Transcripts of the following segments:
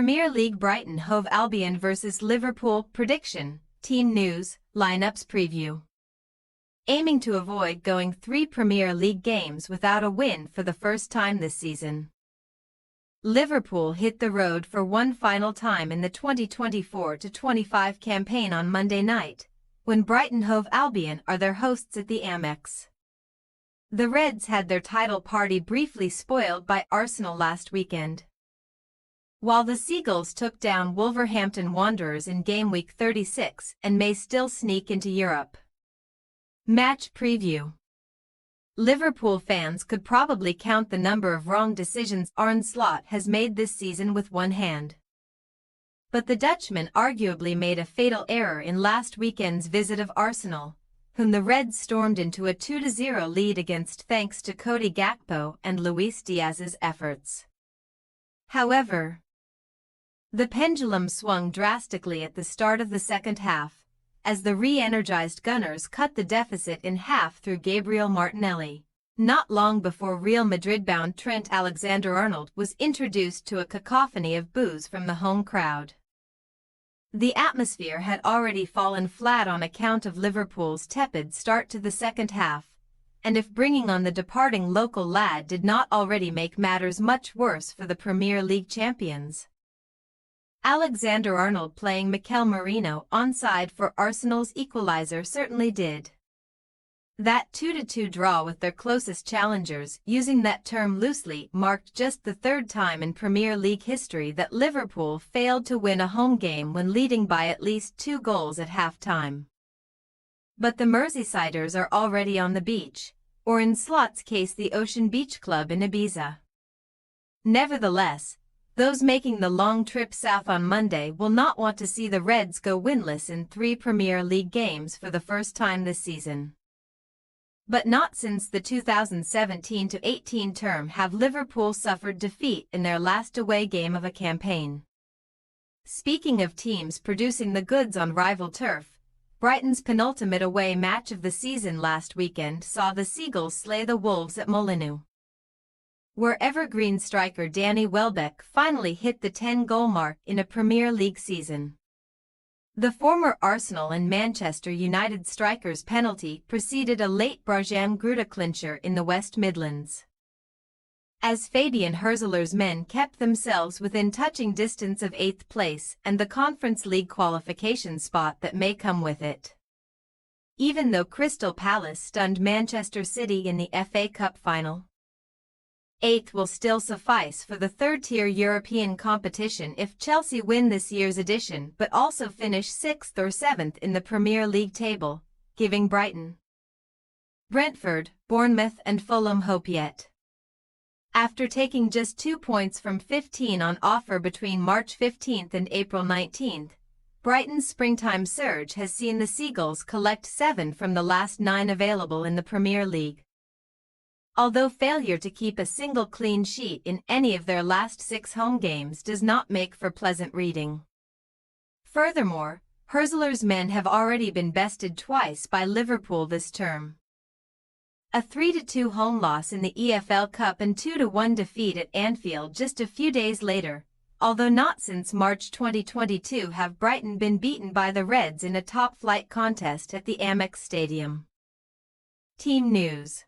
Premier League Brighton Hove Albion vs Liverpool prediction, team news, lineups preview. Aiming to avoid going 3 Premier League games without a win for the first time this season. Liverpool hit the road for one final time in the 2024-25 campaign on Monday night, when Brighton Hove Albion are their hosts at the Amex. The Reds had their title party briefly spoiled by Arsenal last weekend, while the Seagulls took down Wolverhampton Wanderers in game week 36 and may still sneak into Europe. Match preview. Liverpool fans could probably count the number of wrong decisions Arne Slot has made this season with one hand. But the Dutchman arguably made a fatal error in last weekend's visit of Arsenal, whom the Reds stormed into a 2-0 lead against thanks to Cody Gakpo and Luis Diaz's efforts. However, the pendulum swung drastically at the start of the second half, as the re-energized Gunners cut the deficit in half through Gabriel Martinelli, not long before Real Madrid-bound Trent Alexander-Arnold was introduced to a cacophony of boos from the home crowd. The atmosphere had already fallen flat on account of Liverpool's tepid start to the second half, and if bringing on the departing local lad did not already make matters much worse for the Premier League champions, Alexander-Arnold playing Mikel Merino onside for Arsenal's equaliser certainly did. That 2-2 draw with their closest challengers, using that term loosely, marked just the third time in Premier League history that Liverpool failed to win a home game when leading by at least 2 goals at half-time. But the Merseysiders are already on the beach, or in Slot's case the Ocean Beach Club in Ibiza. Nevertheless, those making the long trip south on Monday will not want to see the Reds go winless in 3 Premier League games for the first time this season. But not since the 2017-18 term have Liverpool suffered defeat in their last away game of a campaign. Speaking of teams producing the goods on rival turf, Brighton's penultimate away match of the season last weekend saw the Seagulls slay the Wolves at Molineux, where evergreen striker Danny Welbeck finally hit the 10-goal mark in a Premier League season. The former Arsenal and Manchester United striker's penalty preceded a late Brighton Gruta clincher in the West Midlands, as Fabian Hurzeler's men kept themselves within touching distance of 8th place and the Conference League qualification spot that may come with it. Even though Crystal Palace stunned Manchester City in the FA Cup final, 8th will still suffice for the third-tier European competition if Chelsea win this year's edition but also finish 6th or 7th in the Premier League table, giving Brighton, Brentford, Bournemouth and Fulham hope yet. After taking just 2 points from 15 on offer between March 15 and April 19, Brighton's springtime surge has seen the Seagulls collect 7 from the last 9 available in the Premier League, although failure to keep a single clean sheet in any of their last 6 home games does not make for pleasant reading. Furthermore, Hurzeler's men have already been bested twice by Liverpool this term. A 3-2 home loss in the EFL Cup and 2-1 defeat at Anfield just a few days later, although not since March 2022 have Brighton been beaten by the Reds in a top-flight contest at the Amex Stadium. Team news.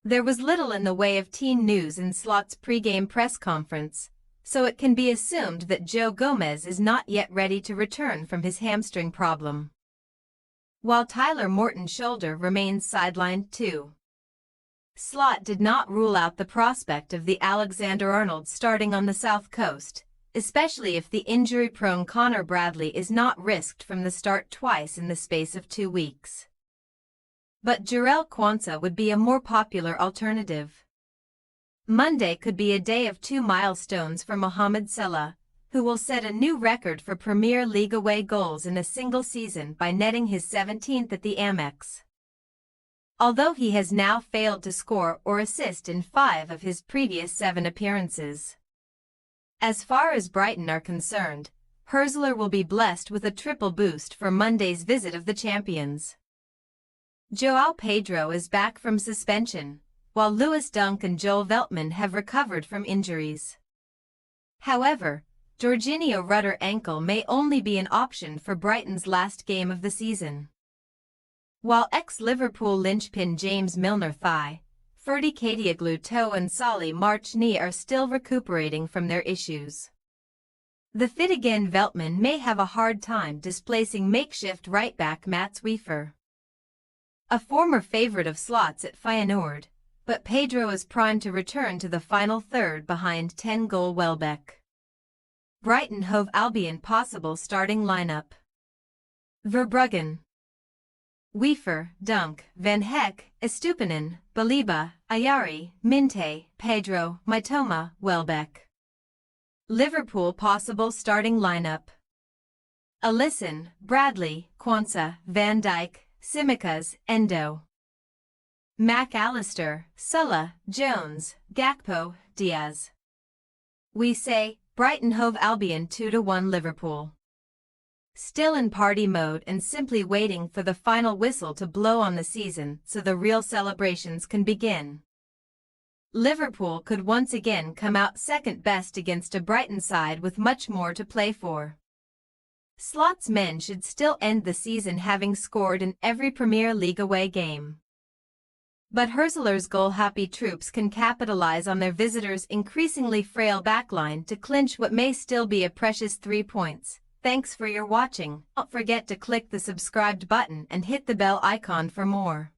There was little in the way of team news in Slot's pre-game press conference, so it can be assumed that Joe Gomez is not yet ready to return from his hamstring problem, while Tyler Morton's shoulder remains sidelined too. Slot did not rule out the prospect of the Alexander-Arnold starting on the South Coast, especially if the injury-prone Connor Bradley is not risked from the start twice in the space of 2 weeks. But Jarell Quansah would be a more popular alternative. Monday could be a day of 2 milestones for Mohamed Salah, who will set a new record for Premier League away goals in a single season by netting his 17th at the Amex, although he has now failed to score or assist in 5 of his previous 7 appearances. As far as Brighton are concerned, Hurzeler will be blessed with a triple boost for Monday's visit of the champions. João Pedro is back from suspension, while Lewis Dunk and Joel Veltman have recovered from injuries. However, Jorginho Rutter ankle may only be an option for Brighton's last game of the season. While ex-Liverpool linchpin James Milner thigh, Ferdy Katioglu toe and Solly March knee are still recuperating from their issues. The fit-again Veltman may have a hard time displacing makeshift right-back Mats Wiefer, a former favourite of Slots at Feyenoord, but Pedro is primed to return to the final third behind 10-goal Welbeck. Brighton Hove Albion possible starting lineup: Verbruggen, Wiefer, Dunk, Van Heck, Estupinan, Baliba, Ayari, Minte, Pedro, Mitoma, Welbeck. Liverpool possible starting lineup: Alisson, Bradley, Quansah, Van Dijk, Tsimikas, Endo, McAllister, Sulla, Jones, Gakpo, Diaz. We say, Brighton Hove Albion 2-1 Liverpool. Still in party mode and simply waiting for the final whistle to blow on the season so the real celebrations can begin. Liverpool could once again come out second best against a Brighton side with much more to play for. Slots' men should still end the season having scored in every Premier League away game. But Hurzeler's goal-happy troops can capitalise on their visitors' increasingly frail backline to clinch what may still be a precious 3 points. Thanks for your watching. Don't forget to click the subscribed button and hit the bell icon for more.